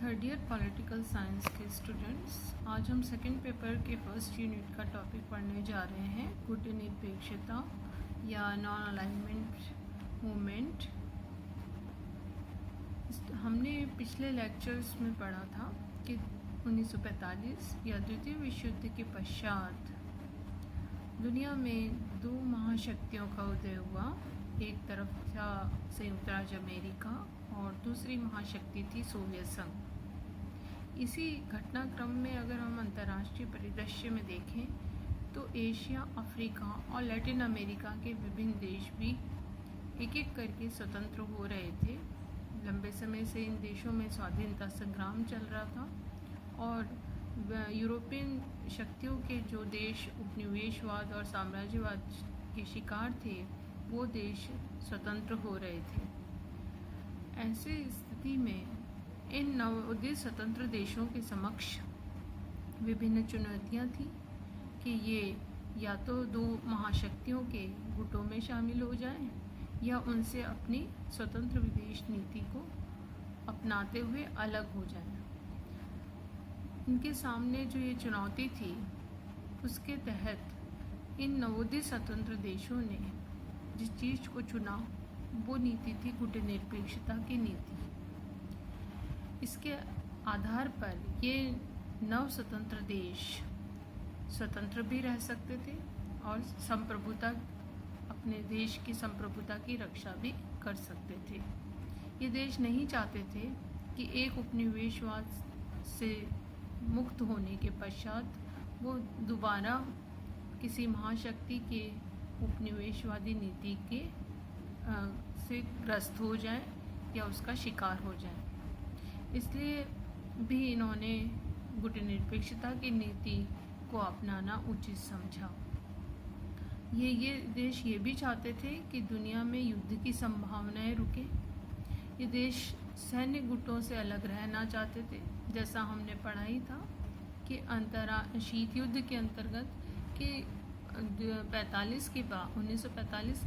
Third year political science के students, आज हम सेकंड पेपर के फर्स्ट यूनिट का टॉपिक पढ़ने जा रहे हैं, गुटनिरपेक्षता या नॉन अलाइनमेंट मूवमेंट। हमने पिछले लेक्चर्स में पढ़ा था कि 1945 या द्वितीय विश्व युद्ध के पश्चात दुनिया में दो महाशक्तियों का उदय हुआ। एक तरफ था संयुक्त राज्य अमेरिका और दूसरी महाशक्ति थी सोवियत संघ। इसी घटनाक्रम में अगर हम अंतर्राष्ट्रीय परिदृश्य में देखें तो एशिया, अफ्रीका और लैटिन अमेरिका के विभिन्न देश भी एक एक करके स्वतंत्र हो रहे थे। लंबे समय से इन देशों में स्वाधीनता संग्राम चल रहा था और यूरोपियन शक्तियों के जो देश उपनिवेशवाद और साम्राज्यवाद के शिकार थे वो देश स्वतंत्र हो रहे थे। ऐसी स्थिति में इन नवोदित स्वतंत्र देशों के समक्ष विभिन्न चुनौतियां थी कि ये या तो दो महाशक्तियों के गुटों में शामिल हो जाएं या उनसे अपनी स्वतंत्र विदेश नीति को अपनाते हुए अलग हो जाएं। इनके सामने जो ये चुनौती थी उसके तहत इन नवोदित स्वतंत्र देशों ने जिस चीज़ को चुना वो नीति थी गुटनिरपेक्षता की नीति। इसके आधार पर ये नव स्वतंत्र देश स्वतंत्र भी रह सकते थे और संप्रभुता, अपने देश की संप्रभुता की रक्षा भी कर सकते थे। ये देश नहीं चाहते थे कि एक उपनिवेशवाद से मुक्त होने के पश्चात वो दोबारा किसी महाशक्ति के उपनिवेशवादी नीति के से ग्रस्त हो जाए या उसका शिकार हो जाए। इसलिए भी इन्होंने गुटनिरपेक्षता की नीति को अपनाना उचित समझा। ये देश ये भी चाहते थे कि दुनिया में युद्ध की संभावनाएं रुके। ये देश सैन्य गुटों से अलग रहना चाहते थे। जैसा हमने पढ़ा ही था कि शीत युद्ध के अंतर्गत कि 1945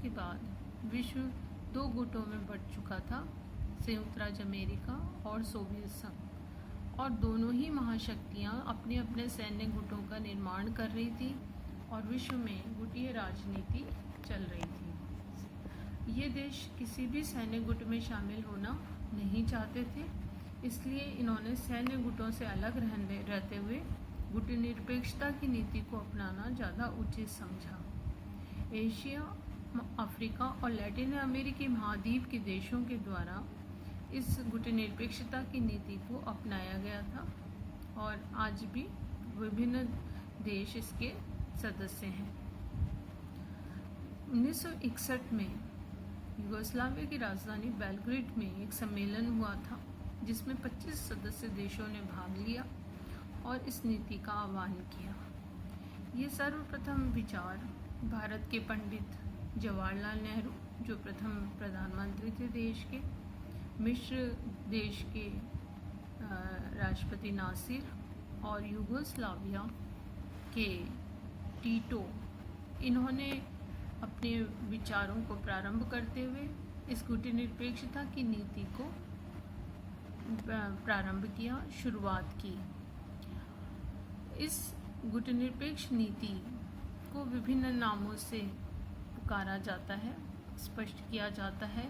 के बाद विश्व दो गुटों में बंट चुका था, संयुक्त राज्य अमेरिका और सोवियत संघ, और दोनों ही महाशक्तियां अपने अपने सैन्य गुटों का निर्माण कर रही थी और विश्व में गुटीय राजनीति चल रही थी। ये देश किसी भी सैन्य गुट में शामिल होना नहीं चाहते थे, इसलिए इन्होंने सैन्य गुटों से अलग रहते हुए गुटनिरपेक्षता की नीति को अपनाना ज़्यादा उचित समझा। एशिया, अफ्रीका और लैटिन अमेरिकी महाद्वीप के देशों के द्वारा इस गुटनिरपेक्षता की नीति को अपनाया गया था और आज भी विभिन्न देश इसके सदस्य हैं। 1961 में यूगोस्लाविया की राजधानी बेलग्रेड में एक सम्मेलन हुआ था जिसमें 25 सदस्य देशों ने भाग लिया और इस नीति का आह्वान किया। ये सर्वप्रथम विचार भारत के पंडित जवाहरलाल नेहरू, जो प्रथम प्रधानमंत्री थे देश के, मिस्र देश के राष्ट्रपति नासिर और यूगोस्लाविया के टीटो, इन्होंने अपने विचारों को प्रारंभ करते हुए इस गुटनिरपेक्षता की नीति को प्रारंभ किया, शुरुआत की। इस गुटनिरपेक्ष नीति को विभिन्न नामों से पुकारा जाता है, स्पष्ट किया जाता है।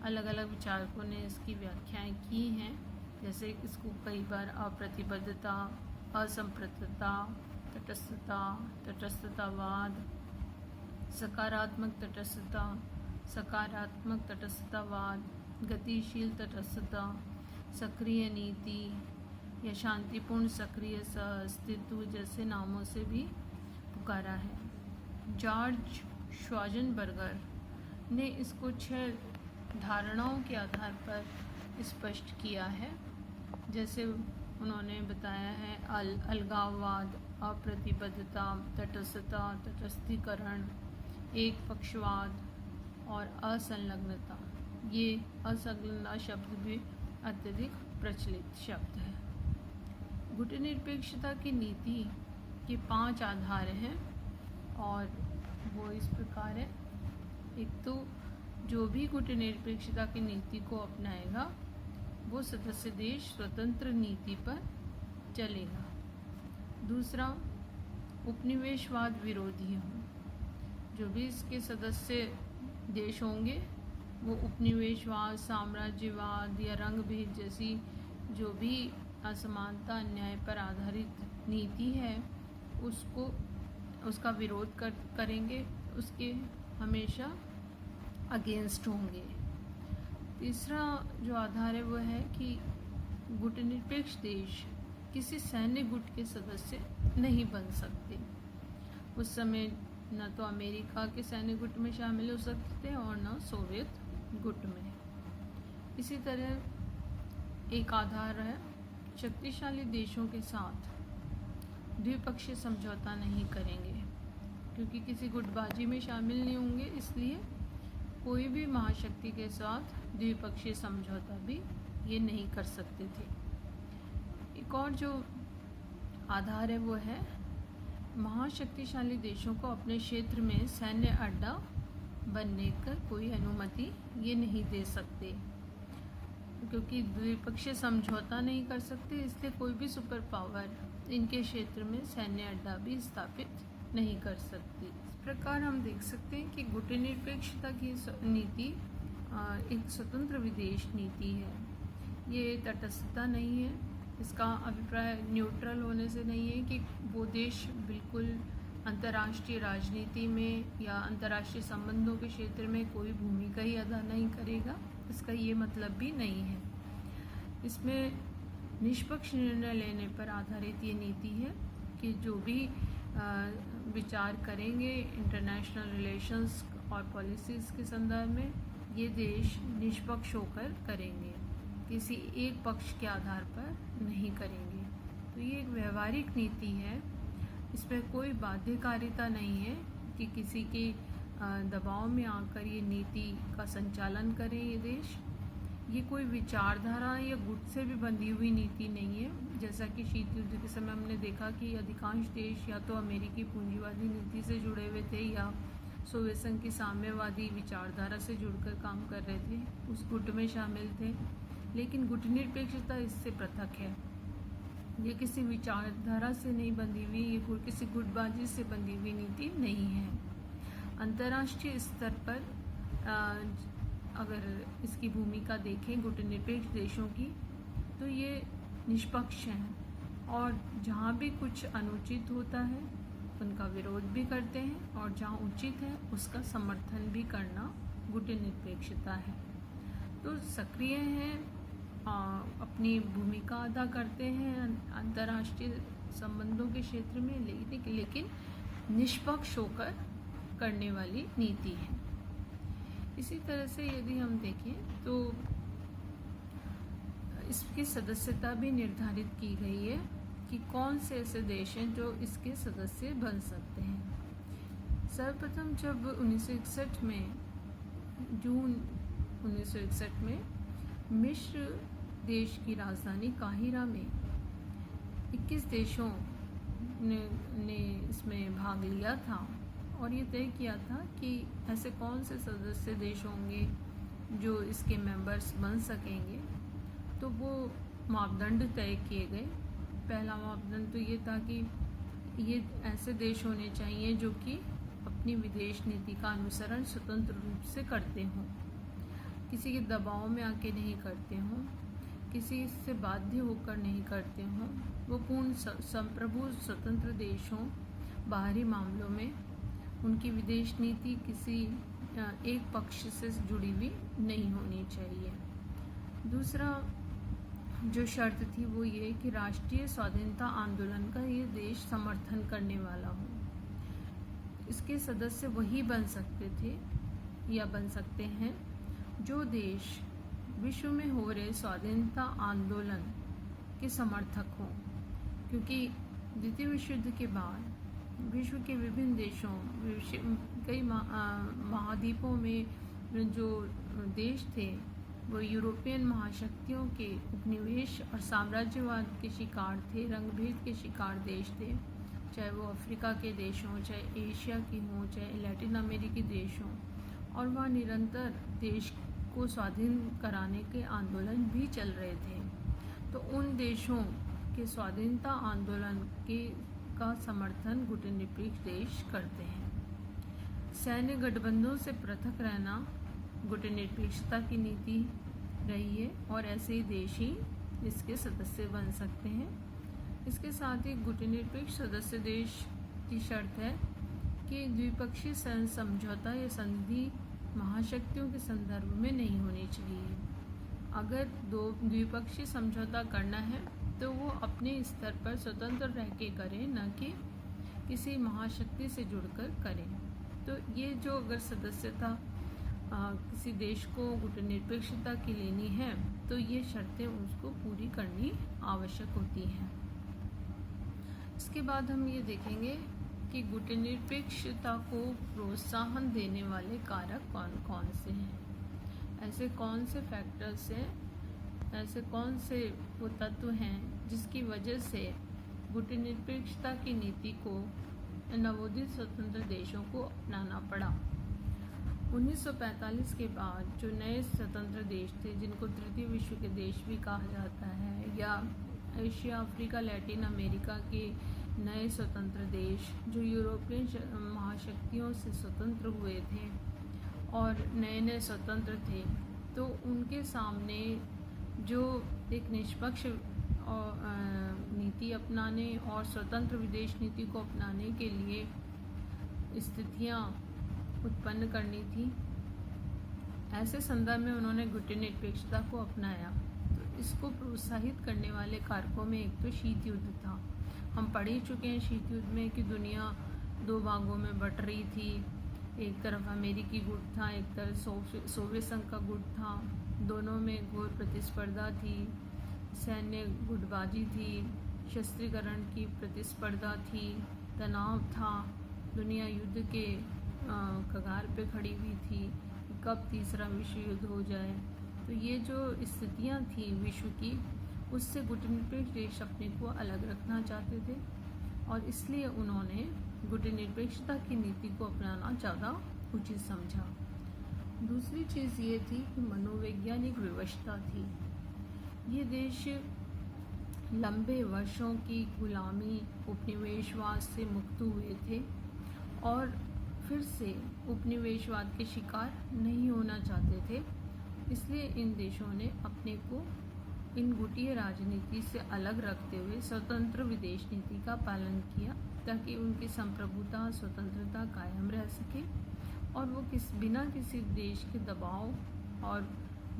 अलग अलग विचारकों ने इसकी व्याख्याएं की हैं, जैसे इसको कई बार अप्रतिबद्धता, असंप्रतता, तटस्थता, तटस्थतावाद, सकारात्मक तटस्थता, सकारात्मक तटस्थतावाद, गतिशील तटस्थता, सक्रिय नीति या शांतिपूर्ण सक्रिय अस्तित्व जैसे नामों से भी पुकारा है। जॉर्ज श्वार्ज़ेनेगर ने इसको 6 धारणाओं के आधार पर स्पष्ट किया है। जैसे उन्होंने बताया है अलगाववाद, अप्रतिबद्धता, तटस्थता, तटस्थीकरण, एक पक्षवाद और असंलग्नता। ये असंलग्नता शब्द भी अत्यधिक प्रचलित शब्द है। गुटनिरपेक्षता की नीति के 5 आधार हैं और वो इस प्रकार है। एक तो जो भी गुटनिरपेक्षता की नीति को अपनाएगा वो सदस्य देश स्वतंत्र नीति पर चलेगा। दूसरा, उपनिवेशवाद विरोधी हों। जो भी इसके सदस्य देश होंगे वो उपनिवेशवाद, साम्राज्यवाद या रंग भेद जैसी जो भी असमानता, अन्याय पर आधारित नीति है उसका विरोध करेंगे, उसके हमेशा अगेंस्ट होंगे। तीसरा जो आधार है वो है कि गुटनिरपेक्ष देश किसी सैन्य गुट के सदस्य नहीं बन सकते। उस समय न तो अमेरिका के सैन्य गुट में शामिल हो सकते थे और न सोवियत गुट में। इसी तरह एक आधार है, शक्तिशाली देशों के साथ द्विपक्षीय समझौता नहीं करेंगे, क्योंकि किसी गुटबाजी में शामिल नहीं होंगे, इसलिए कोई भी महाशक्ति के साथ द्विपक्षीय समझौता भी ये नहीं कर सकते थे। एक और जो आधार है वो है, महाशक्तिशाली देशों को अपने क्षेत्र में सैन्य अड्डा बनने का कोई अनुमति ये नहीं दे सकते, क्योंकि द्विपक्षीय समझौता नहीं कर सकते, इसलिए कोई भी सुपर पावर इनके क्षेत्र में सैन्य अड्डा भी स्थापित नहीं कर सकती। इस प्रकार हम देख सकते हैं कि गुटनिरपेक्षता की नीति एक स्वतंत्र विदेश नीति है। ये तटस्थता नहीं है, इसका अभिप्राय न्यूट्रल होने से नहीं है कि वो देश बिल्कुल अंतर्राष्ट्रीय राजनीति में या अंतर्राष्ट्रीय संबंधों के क्षेत्र में कोई भूमिका ही अदा नहीं करेगा, इसका ये मतलब भी नहीं है। इसमें निष्पक्ष निर्णय लेने पर आधारित ये नीति है कि जो भी विचार करेंगे इंटरनेशनल रिलेशंस और पॉलिसीज़ के संदर्भ में, ये देश निष्पक्ष होकर करेंगे, किसी एक पक्ष के आधार पर नहीं करेंगे। तो ये एक व्यवहारिक नीति है, इसमें कोई बाध्यकारिता नहीं है कि किसी के दबाव में आकर ये नीति का संचालन करें ये देश। ये कोई विचारधारा या गुट से भी बंधी हुई नीति नहीं है, जैसा कि शीत युद्ध के समय हमने देखा कि अधिकांश देश या तो अमेरिकी पूंजीवादी नीति से जुड़े हुए थे या सोवियत संघ की साम्यवादी विचारधारा से जुड़कर काम कर रहे थे, उस गुट में शामिल थे। लेकिन गुटनिरपेक्षता इससे पृथक है, ये किसी विचारधारा से नहीं बंधी हुई, ये किसी गुटबाजी से बंधी हुई नीति नहीं है। अंतर्राष्ट्रीय स्तर पर अगर इसकी भूमिका देखें गुटनिरपेक्ष देशों की, तो ये निष्पक्ष हैं और जहाँ भी कुछ अनुचित होता है उनका विरोध भी करते हैं और जहाँ उचित है उसका समर्थन भी करना गुटनिरपेक्षता है। तो सक्रिय हैं, अपनी भूमिका अदा करते हैं अंतर्राष्ट्रीय संबंधों के क्षेत्र में, लेकिन निष्पक्ष होकर करने वाली नीति है। इसी तरह से यदि हम देखें तो इसकी सदस्यता भी निर्धारित की गई है कि कौन से ऐसे देश हैं जो इसके सदस्य बन सकते हैं। सर्वप्रथम जब 1961 में जून 1961 में मिस्र देश की राजधानी काहिरा में 21 देशों ने इसमें भाग लिया था और ये तय किया था कि ऐसे कौन से सदस्य देश होंगे जो इसके मेंबर्स बन सकेंगे। तो वो मापदंड तय किए गए। पहला मापदंड तो ये था कि ये ऐसे देश होने चाहिए जो कि अपनी विदेश नीति का अनुसरण स्वतंत्र रूप से करते हों, किसी के दबाव में आके नहीं करते हों, किसी से बाध्य होकर नहीं करते हों, वो पूर्ण संप्रभु स्वतंत्र देश हों। बाहरी मामलों में उनकी विदेश नीति किसी एक पक्ष से जुड़ी हुई नहीं होनी चाहिए। दूसरा जो शर्त थी वो ये कि राष्ट्रीय स्वाधीनता आंदोलन का ये देश समर्थन करने वाला हो। इसके सदस्य वही बन सकते थे या बन सकते हैं जो देश विश्व में हो रहे स्वाधीनता आंदोलन के समर्थक हों, क्योंकि द्वितीय विश्व युद्ध के बाद विश्व के विभिन्न देशों, कई महाद्वीपों में जो देश थे वो यूरोपियन महाशक्तियों के उपनिवेश और साम्राज्यवाद के शिकार थे, रंगभेद के शिकार देश थे, चाहे वो अफ्रीका के देश हों, चाहे एशिया के हों, चाहे लैटिन अमेरिकी देश हों। और वह निरंतर देश को स्वाधीन कराने के आंदोलन भी चल रहे थे। तो उन देशों के स्वाधीनता आंदोलन का समर्थन गुटनिरपेक्ष देश करते हैं। सैन्य गठबंधनों से पृथक रहना गुटनिरपेक्षता की नीति रही है और ऐसे ही देश ही इसके सदस्य बन सकते हैं। इसके साथ ही गुटनिरपेक्ष सदस्य देश की शर्त है कि द्विपक्षीय समझौता या संधि महाशक्तियों के संदर्भ में नहीं होनी चाहिए। अगर दो द्विपक्षीय समझौता करना है तो वो अपने स्तर पर स्वतंत्र रह के करें, न कि किसी महाशक्ति से जुड़कर करें। तो ये जो अगर सदस्यता किसी देश को गुटनिरपेक्षता की लेनी है तो ये शर्तें उसको पूरी करनी आवश्यक होती हैं। इसके बाद हम ये देखेंगे कि गुटनिरपेक्षता को प्रोत्साहन देने वाले कारक कौन कौन से हैं। ऐसे कौन से फैक्टर्स हैं, ऐसे कौन से वो तत्व हैं जिसकी वजह से गुटनिरपेक्षता की नीति को नवोदित स्वतंत्र देशों को अपनाना पड़ा। 1945 के बाद जो नए स्वतंत्र देश थे, जिनको तृतीय विश्व के देश भी कहा जाता है, या एशिया, अफ्रीका, लैटिन अमेरिका के नए स्वतंत्र देश जो यूरोपियन महाशक्तियों से स्वतंत्र हुए थे और नए नए स्वतंत्र थे, तो उनके सामने जो एक निष्पक्ष नीति अपनाने और स्वतंत्र विदेश नीति को अपनाने के लिए स्थितियाँ उत्पन्न करनी थी, ऐसे संदर्भ में उन्होंने गुटनिरपेक्षता को अपनाया। तो इसको प्रोत्साहित करने वाले कारकों में एक तो शीत युद्ध था। हम पढ़ ही चुके हैं शीत युद्ध में कि दुनिया दो भागों में बट रही थी। एक तरफ अमेरिकी गुट था, एक तरफ सोवियत संघ का गुट था। दोनों में घोर प्रतिस्पर्धा थी, सैन्य गुटबाजी थी, शस्त्रीकरण की प्रतिस्पर्धा थी, तनाव था, दुनिया युद्ध के कगार पे खड़ी हुई थी, कब तीसरा विश्व युद्ध हो जाए। तो ये जो स्थितियाँ थी विश्व की, उससे गुटनिरपेक्ष देश अपने को अलग रखना चाहते थे और इसलिए उन्होंने गुटनिरपेक्षता की नीति को अपनाना ज़्यादा उचित समझा। दूसरी चीज़ ये थी कि मनोवैज्ञानिक विवशता थी। ये देश लंबे वर्षों की गुलामी, उपनिवेशवाद से मुक्त हुए थे और फिर से उपनिवेशवाद के शिकार नहीं होना चाहते थे। इसलिए इन देशों ने अपने को इन गुटीय राजनीति से अलग रखते हुए स्वतंत्र विदेश नीति का पालन किया ताकि उनकी संप्रभुता, स्वतंत्रता कायम रह सके और वो बिना किसी देश के दबाव और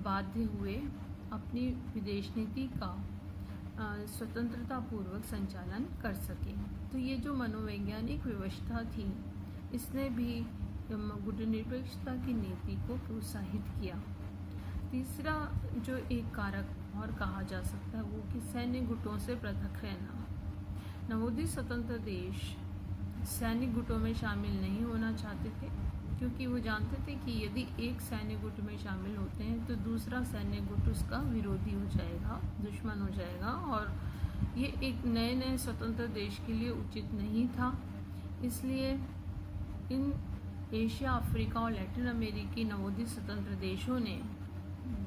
बाध्य हुए अपनी विदेश नीति का स्वतंत्रतापूर्वक संचालन कर सके। तो ये जो मनोवैज्ञानिक व्यवस्था थी, इसने भी गुटनिरपेक्षता की नीति को प्रोत्साहित किया। तीसरा जो एक कारक और कहा जा सकता है वो कि सैन्य गुटों से पृथक रहना। नवोदित स्वतंत्र देश सैन्य गुटों में शामिल नहीं होना चाहते थे क्योंकि वो जानते थे कि यदि एक सैन्य गुट में शामिल होते हैं तो दूसरा सैन्य गुट उसका विरोधी हो जाएगा, दुश्मन हो जाएगा और ये एक नए नए स्वतंत्र देश के लिए उचित नहीं था। इसलिए इन एशिया, अफ्रीका और लैटिन अमेरिकी नवोदित स्वतंत्र देशों ने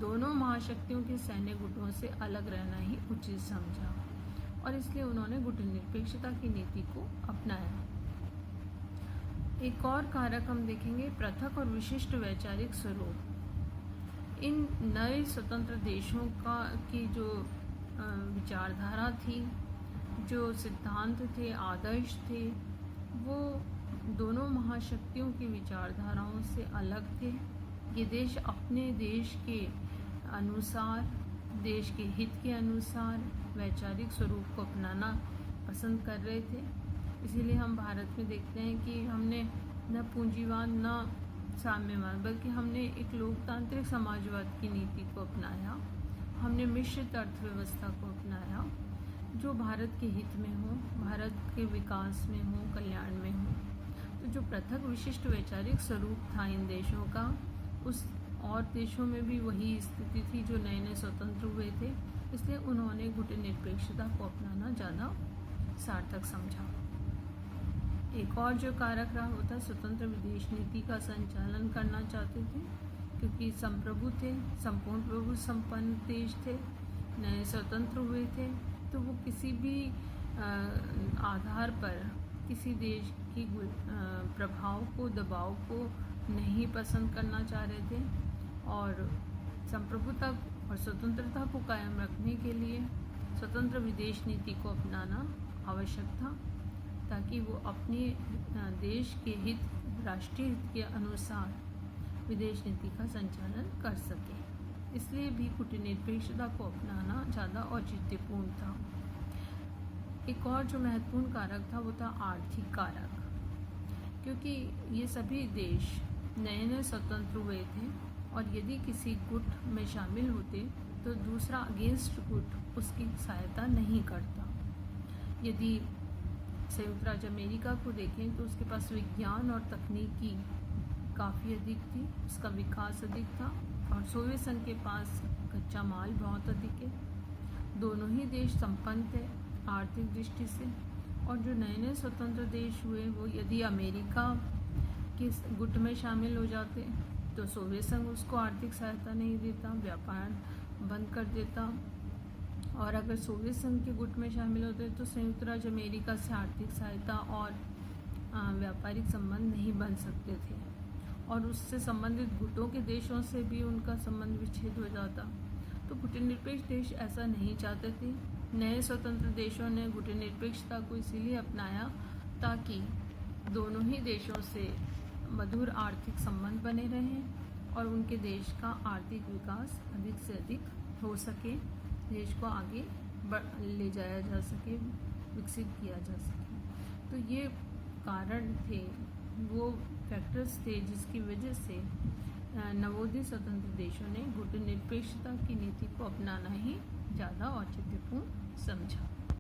दोनों महाशक्तियों के सैन्य गुटों से अलग रहना ही उचित समझा और इसलिए उन्होंने गुटनिरपेक्षता की नीति को अपनाया। एक और कारक हम देखेंगे, पृथक और विशिष्ट वैचारिक स्वरूप। इन नए स्वतंत्र देशों की जो विचारधारा थी, जो सिद्धांत थे, आदर्श थे, वो दोनों महाशक्तियों की विचारधाराओं से अलग थे। ये देश अपने देश के अनुसार, देश के हित के अनुसार वैचारिक स्वरूप को अपनाना पसंद कर रहे थे। इसीलिए हम भारत में देखते हैं कि हमने न पूंजीवाद न साम्यवाद बल्कि हमने एक लोकतांत्रिक समाजवाद की नीति को अपनाया। हमने मिश्रित अर्थव्यवस्था को अपनाया जो भारत के हित में हो, भारत के विकास में हो, कल्याण में हो। तो जो पृथक विशिष्ट वैचारिक स्वरूप था इन देशों का, उस और देशों में भी वही स्थिति थी जो नए नए स्वतंत्र हुए थे। इसलिए उन्होंने गुटनिरपेक्षता को अपनाना ज़्यादा सार्थक समझा। एक और जो कारक रहा होता स्वतंत्र विदेश नीति का संचालन करना चाहते थे। क्योंकि संप्रभु थे, संपूर्ण प्रभु संपन्न देश थे, नए स्वतंत्र हुए थे, तो वो किसी भी आधार पर किसी देश की प्रभाव को, दबाव को नहीं पसंद करना चाह रहे थे और संप्रभुता और स्वतंत्रता को कायम रखने के लिए स्वतंत्र विदेश नीति को अपनाना आवश्यक था, ताकि वो अपने देश के हित, राष्ट्रीय हित के अनुसार विदेश नीति का संचालन कर सके। इसलिए भी कूटनीतिकता को अपनाना ज़्यादा औचित्यपूर्ण था। एक और जो महत्वपूर्ण कारक था वो था आर्थिक कारक, क्योंकि ये सभी देश नए नए स्वतंत्र हुए थे और यदि किसी गुट में शामिल होते तो दूसरा अगेंस्ट गुट उसकी सहायता नहीं करता। यदि संयुक्त राज्य अमेरिका को देखें तो उसके पास विज्ञान और तकनीकी काफ़ी अधिक थी, उसका विकास अधिक था, और सोवियत संघ के पास कच्चा माल बहुत अधिक है। दोनों ही देश संपन्न थे आर्थिक दृष्टि से, और जो नए नए स्वतंत्र देश हुए वो यदि अमेरिका के गुट में शामिल हो जाते तो सोवियत संघ उसको आर्थिक सहायता नहीं देता, व्यापार बंद कर देता, और अगर सोवियत संघ के गुट में शामिल होते तो संयुक्त राज्य अमेरिका से आर्थिक सहायता और व्यापारिक संबंध नहीं बन सकते थे, और उससे संबंधित गुटों के देशों से भी उनका संबंध विच्छेद हो जाता। तो गुटनिरपेक्ष देश ऐसा नहीं चाहते थे। नए स्वतंत्र देशों ने गुटनिरपेक्षता को इसीलिए अपनाया ताकि दोनों ही देशों से मधुर आर्थिक संबंध बने रहें और उनके देश का आर्थिक विकास अधिक से अधिक हो सके, देश को आगे ले जाया जा सके, विकसित किया जा सके। तो ये कारण थे, वो फैक्टर्स थे जिसकी वजह से नवोदित स्वतंत्र देशों ने गुटनिरपेक्षता की नीति को अपनाना ही ज़्यादा औचित्यपूर्ण समझा।